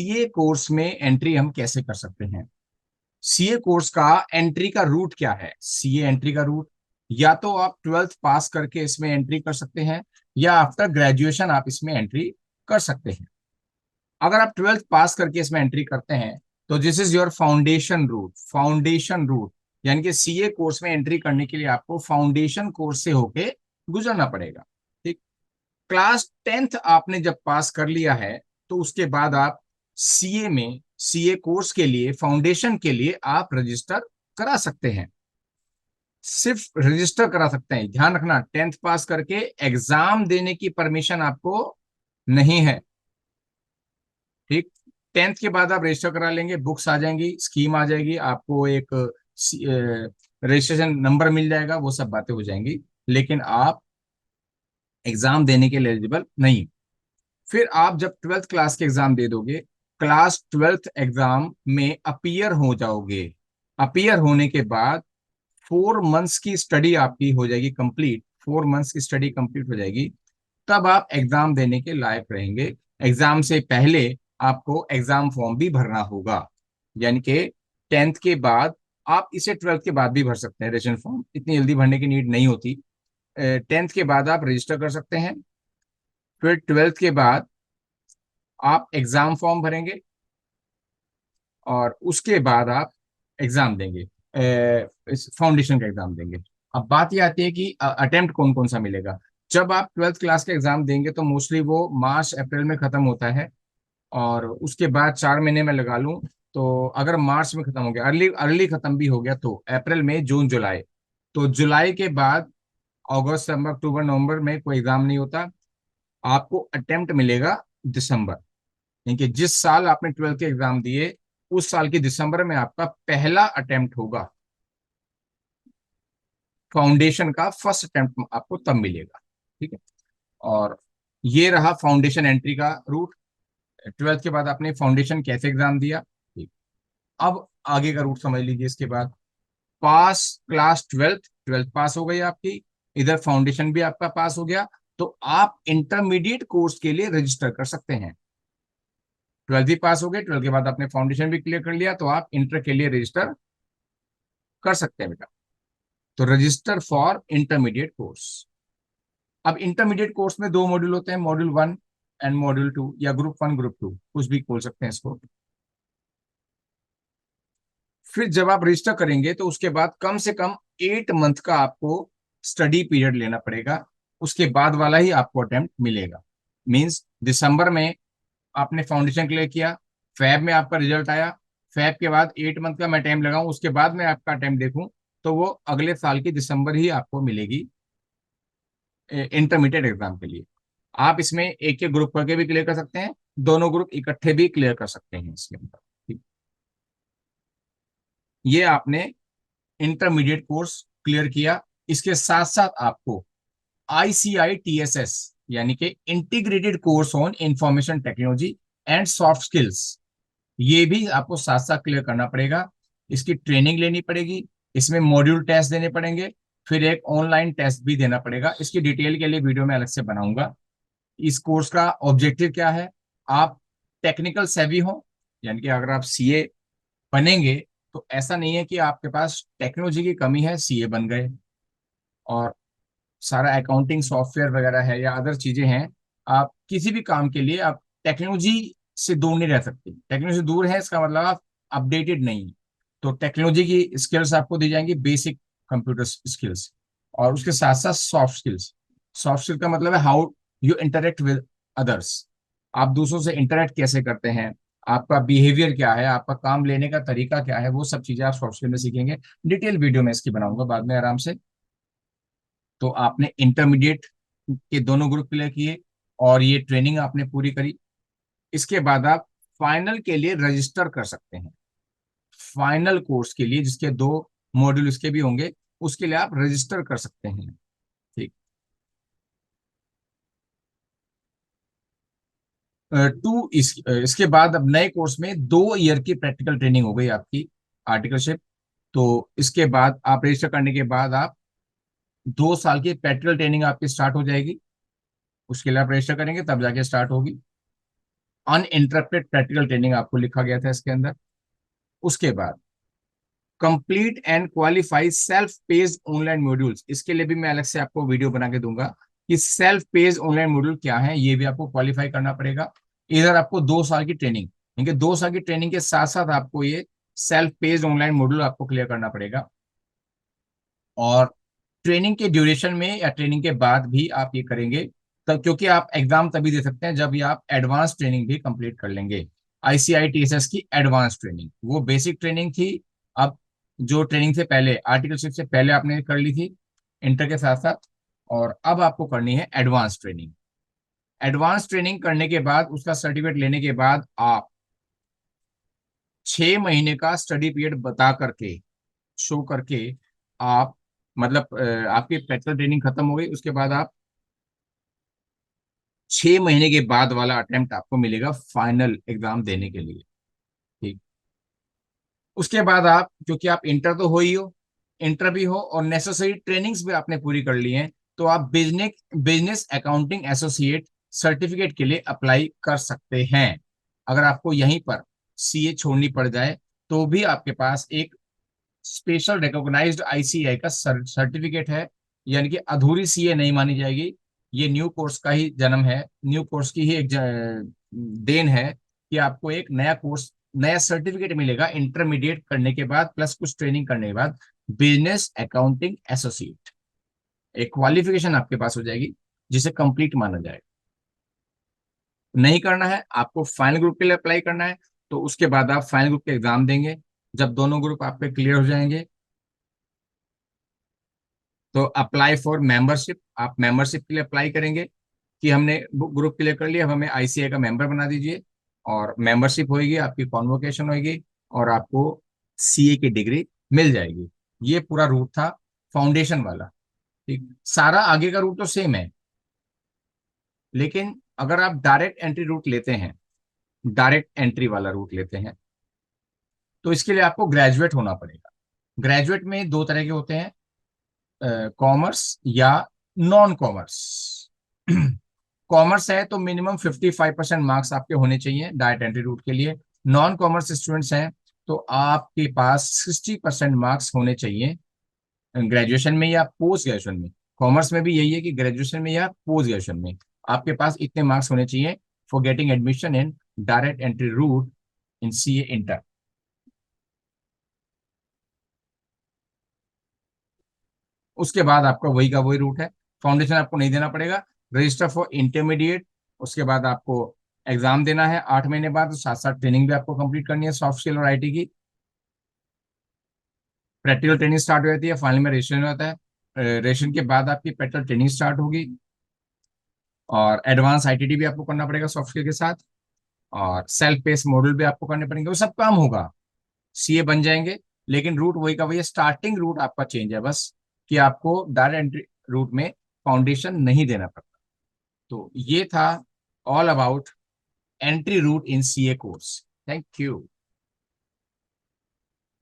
CA course में entry हम कैसे कर सकते हैं? सीए कोर्स का एंट्री का रूट क्या है? सीए एंट्री का रूट, या तो आप ट्वेल्थ पास करके इसमें एंट्री कर सकते हैं, या आफ्टर ग्रेजुएशन आप इसमें एंट्री कर सकते हैं। अगर आप ट्वेल्थ पास करके इसमें एंट्री करते हैं तो this is your foundation route. Foundation route यानी कि सीए कोर्स में एंट्री करने के लिए आपको फाउंडेशन कोर्स से होके गुजरना पड़ेगा। ठीक। क्लास टेंथ आपने जब पास कर लिया है तो उसके बाद आप सीए में, सीए कोर्स के लिए, फाउंडेशन के लिए आप रजिस्टर करा सकते हैं। सिर्फ रजिस्टर करा सकते हैं, ध्यान रखना, टेंथ पास करके एग्जाम देने की परमिशन आपको नहीं है। ठीक। टेंथ के बाद आप रजिस्टर करा लेंगे, बुक्स आ जाएंगी, स्कीम आ जाएगी, आपको एक रजिस्ट्रेशन नंबर मिल जाएगा, वो सब बातें हो जाएंगी, लेकिन आप एग्जाम देने के लिए एलिजिबल नहीं। फिर आप जब ट्वेल्थ क्लास के एग्जाम दे दोगे, क्लास ट्वेल्थ एग्जाम में अपीयर हो जाओगे। अपीयर होने के बाद 4 मंथ्स की स्टडी आपकी हो जाएगी कंप्लीट, 4 मंथ्स की स्टडी कंप्लीट हो जाएगी, तब आप एग्जाम देने के लायक रहेंगे। एग्जाम से पहले आपको एग्जाम फॉर्म भी भरना होगा, यानी कि टेंथ के बाद आप इसे ट्वेल्थ के बाद भी भर सकते हैं। रजिस्ट्रेशन फॉर्म इतनी जल्दी भरने की नीड नहीं होती। टेंथ के बाद आप रजिस्टर कर सकते हैं, फिर ट्वेल्थ के बाद आप एग्जाम फॉर्म भरेंगे और उसके बाद आप एग्जाम देंगे, इस फाउंडेशन का एग्जाम देंगे। अब बात ये आती है कि अटेम्प्ट कौन कौन सा मिलेगा। जब आप ट्वेल्थ क्लास का एग्जाम देंगे तो मोस्टली वो मार्च अप्रैल में खत्म होता है, और उसके बाद 4 महीने में लगा लूं, तो अगर मार्च में खत्म हो गया, अर्ली अर्ली खत्म भी हो गया, तो अप्रैल मई जून जुलाई, तो जुलाई के बाद अगस्त सितंबर अक्टूबर नवंबर में कोई एग्जाम नहीं होता। आपको अटेम्प्ट मिलेगा दिसंबर, यानी कि जिस साल आपने ट्वेल्थ के एग्जाम दिए उस साल के दिसंबर में आपका पहला अटेम्प्ट होगा। फाउंडेशन का फर्स्ट अटेम्प्ट आपको तब मिलेगा। ठीक है। और ये रहा फाउंडेशन एंट्री का रूट। ट्वेल्थ के बाद आपने फाउंडेशन कैसे एग्जाम दिया, ठीक। अब आगे का रूट समझ लीजिए। इसके बाद पास क्लास ट्वेल्थ, ट्वेल्थ पास हो गई आपकी, इधर फाउंडेशन भी आपका पास हो गया, तो आप इंटरमीडिएट कोर्स के लिए रजिस्टर कर सकते हैं। ट्वेल्थ भी पास हो गए, ट्वेल्थ के बाद आपने फाउंडेशन भी क्लियर कर लिया, तो आप इंटर के लिए रजिस्टर कर सकते हैं बेटा। तो रजिस्टर फॉर इंटरमीडिएट कोर्स। अब इंटरमीडिएट कोर्स में 2 मॉड्यूल होते हैं, मॉड्यूल 1 एंड मॉड्यूल 2, या ग्रुप 1 ग्रुप 2, कुछ भी बोल सकते हैं इसको। फिर जब आप रजिस्टर करेंगे तो उसके बाद कम से कम 8 मंथ का आपको स्टडी पीरियड लेना पड़ेगा, उसके बाद वाला ही आपको अटेम्प्ट मिलेगा। मींस दिसंबर में आपने फाउंडेशन क्लियर किया, फैब में आपका रिजल्ट आया, फैब के बाद 8 मंथ का मैं टाइम लगाऊं, उसके बाद मैं आपका अटेम्प्ट देखूं, तो वो अगले साल की दिसंबर ही आपको मिलेगी इंटरमीडिएट एग्जाम के लिए। आप इसमें एक एक ग्रुप करके भी क्लियर कर सकते हैं, दोनों ग्रुप इकट्ठे भी क्लियर कर सकते हैं इसके अंदर। ठीक। ये आपने इंटरमीडिएट कोर्स क्लियर किया। इसके साथ साथ आपको ICITSS यानी कि integrated course on information technology and soft skills, ये भी आपको साथ साथ क्लियर करना पड़ेगा। इसकी ट्रेनिंग लेनी पड़ेगी, इसमें मॉड्यूल टेस्ट देने पड़ेंगे, फिर एक ऑनलाइन टेस्ट भी देना पड़ेगा। इसकी डिटेल के लिए वीडियो में अलग से बनाऊंगा। इस कोर्स का ऑब्जेक्टिव क्या है? आप टेक्निकल सेवी हो, यानी कि अगर आप सीए बनेंगे तो ऐसा नहीं है कि आपके पास टेक्नोलॉजी की कमी है सीए बन गए, और सारा अकाउंटिंग सॉफ्टवेयर वगैरह है या अदर चीजें हैं, आप किसी भी काम के लिए आप टेक्नोलॉजी से दूर नहीं रह सकते। टेक्नोलॉजी से दूर है इसका मतलब आप अपडेटेड नहीं हैं। तो टेक्नोलॉजी की स्किल्स आपको दी जाएंगी, बेसिक कंप्यूटर स्किल्स, और उसके साथ साथ सॉफ्ट स्किल्स। सॉफ्ट स्किल का मतलब है how you interact with others, आप दूसरों से इंटरेक्ट कैसे करते हैं, आपका बिहेवियर क्या है, आपका काम लेने का तरीका क्या है, वो सब चीजें आप सॉफ्ट स्किल में सीखेंगे। डिटेल वीडियो में इसकी बनाऊंगा बाद में आराम से। तो आपने इंटरमीडिएट के दोनों ग्रुप क्लियर किए और ये ट्रेनिंग आपने पूरी करी, इसके बाद आप फाइनल के लिए रजिस्टर कर सकते हैं। फाइनल कोर्स के लिए जिसके 2 मॉड्यूल इसके भी होंगे, उसके लिए आप रजिस्टर कर सकते हैं। ठीक। इसके बाद अब नए कोर्स में 2 ईयर की प्रैक्टिकल ट्रेनिंग हो गई आपकी, आर्टिकलशिप। तो इसके बाद आप रजिस्टर करने के बाद आप 2 साल की प्रैक्टिकल ट्रेनिंग आपकी स्टार्ट हो जाएगी। उसके लिए आप रजिस्टर करेंगे तब जाके स्टार्ट होगी। अनइंटरप्टेड प्रैक्टिकल ट्रेनिंग आपको लिखा गया था इसके अंदर। उसके बाद complete and qualify self page online modules, इसके लिए भी मैं अलग से आपको वीडियो बना के दूंगा कि सेल्फ पेज ऑनलाइन मॉड्यूल क्या है, ये भी आपको क्वालिफाई करना पड़ेगा। इधर आपको 2 साल की ट्रेनिंग, क्योंकि 2 साल की ट्रेनिंग के साथ साथ आपको ये सेल्फ पेज ऑनलाइन मॉड्यूल आपको क्लियर करना पड़ेगा। और ट्रेनिंग के ड्यूरेशन में या ट्रेनिंग के बाद भी आप ये करेंगे तब, क्योंकि आप एग्जाम तभी दे सकते हैं जब ये आप एडवांस ट्रेनिंग भी कंप्लीट कर लेंगे। ICITSS की एडवांस ट्रेनिंग, वो बेसिक ट्रेनिंग थी। अब जो ट्रेनिंग से पहले, आर्टिकलशिप से पहले आपने कर ली थी इंटर के साथ साथ, और अब आपको करनी है एडवांस ट्रेनिंग। एडवांस ट्रेनिंग करने के बाद, उसका सर्टिफिकेट लेने के बाद, आप 6 महीने का स्टडी पीरियड बता करके, शो करके, आप मतलब आपकी प्रैक्टिकल ट्रेनिंग खत्म हो गई, उसके बाद आप 6 महीने के बाद वाला अटेम्प्ट आपको मिलेगा फाइनल एग्जाम देने के लिए। ठीक। उसके बाद आप, क्योंकि आप इंटर तो हो ही हो, इंटर भी हो और नेसेसरी ट्रेनिंग्स भी आपने पूरी कर ली हैं, तो आप business business accounting associate certificate के लिए अप्लाई कर सकते हैं। अगर आपको यहीं पर CA छोड़नी पड़ जाए तो भी आपके पास एक स्पेशल रिकॉग्नाइज्ड ICAI का सर्टिफिकेट है, यानी कि अधूरी CA नहीं मानी जाएगी। ये न्यू कोर्स का ही जन्म है, न्यू कोर्स की ही एक देन है कि आपको एक नया कोर्स, नया सर्टिफिकेट मिलेगा इंटरमीडिएट करने के बाद प्लस कुछ ट्रेनिंग करने के बाद, बिजनेस अकाउंटिंग एसोसिएट। एक क्वालिफिकेशन आपके पास हो जाएगी जिसे कंप्लीट माना जाएगा। नहीं करना है आपको, फाइनल ग्रुप के लिए अप्लाई करना है, तो उसके बाद आप फाइनल ग्रुप के एग्जाम देंगे। जब दोनों ग्रुप आपके क्लियर हो जाएंगे तो अप्लाई फॉर मेंबरशिप, आप मेंबरशिप के लिए अप्लाई करेंगे कि हमने ग्रुप क्लियर कर लिया, अब हमें ICAI का मेंबर बना दीजिए। और मेंबरशिप होगी, आपकी कॉन्वोकेशन होगी और आपको CA की डिग्री मिल जाएगी। ये पूरा रूट था फाउंडेशन वाला। ठीक, सारा आगे का रूट तो सेम है, लेकिन अगर आप डायरेक्ट एंट्री रूट लेते हैं, डायरेक्ट एंट्री वाला रूट लेते हैं, तो इसके लिए आपको ग्रेजुएट होना पड़ेगा। ग्रेजुएट में 2 तरह के होते हैं, कॉमर्स या नॉन कॉमर्स। कॉमर्स है तो मिनिमम 55% मार्क्स आपके होने चाहिए डायरेक्ट एंट्री रूट के लिए। नॉन कॉमर्स स्टूडेंट्स हैं तो आपके पास 60% मार्क्स होने चाहिए ग्रेजुएशन में या पोस्ट ग्रेजुएशन में। कॉमर्स में भी यही है कि ग्रेजुएशन में या पोस्ट ग्रेजुएशन में आपके पास इतने मार्क्स होने चाहिए for getting admission in direct entry route in CA inter. उसके बाद आपका वही का वही रूट है, फाउंडेशन आपको नहीं देना पड़ेगा, रजिस्टर फॉर इंटरमीडिएट। उसके बाद आपको एग्जाम देना है 8 महीने बाद, साथ साथ ट्रेनिंग भी आपको कंप्लीट करनी है सॉफ्ट स्किल और IT की। प्रैक्टिकल ट्रेनिंग स्टार्ट हो जाती है, फाइनल में रजिस्ट्रेशन होता है, रजिस्ट्रेशन के बाद आपकी प्रैक्टिकल ट्रेनिंग स्टार्ट होगी और एडवांस ITT भी आपको करना पड़ेगा सॉफ्ट स्किल के साथ, और सेल्फ पेस मॉडल भी आपको करने पड़ेंगे, वो सब काम होगा, CA बन जाएंगे। लेकिन रूट वही का वही, स्टार्टिंग रूट आपका चेंज है बस, कि आपको डायरेक्ट एंट्री रूट में फाउंडेशन नहीं देना पड़ता। तो ये था all about entry route in CA course. Thank you.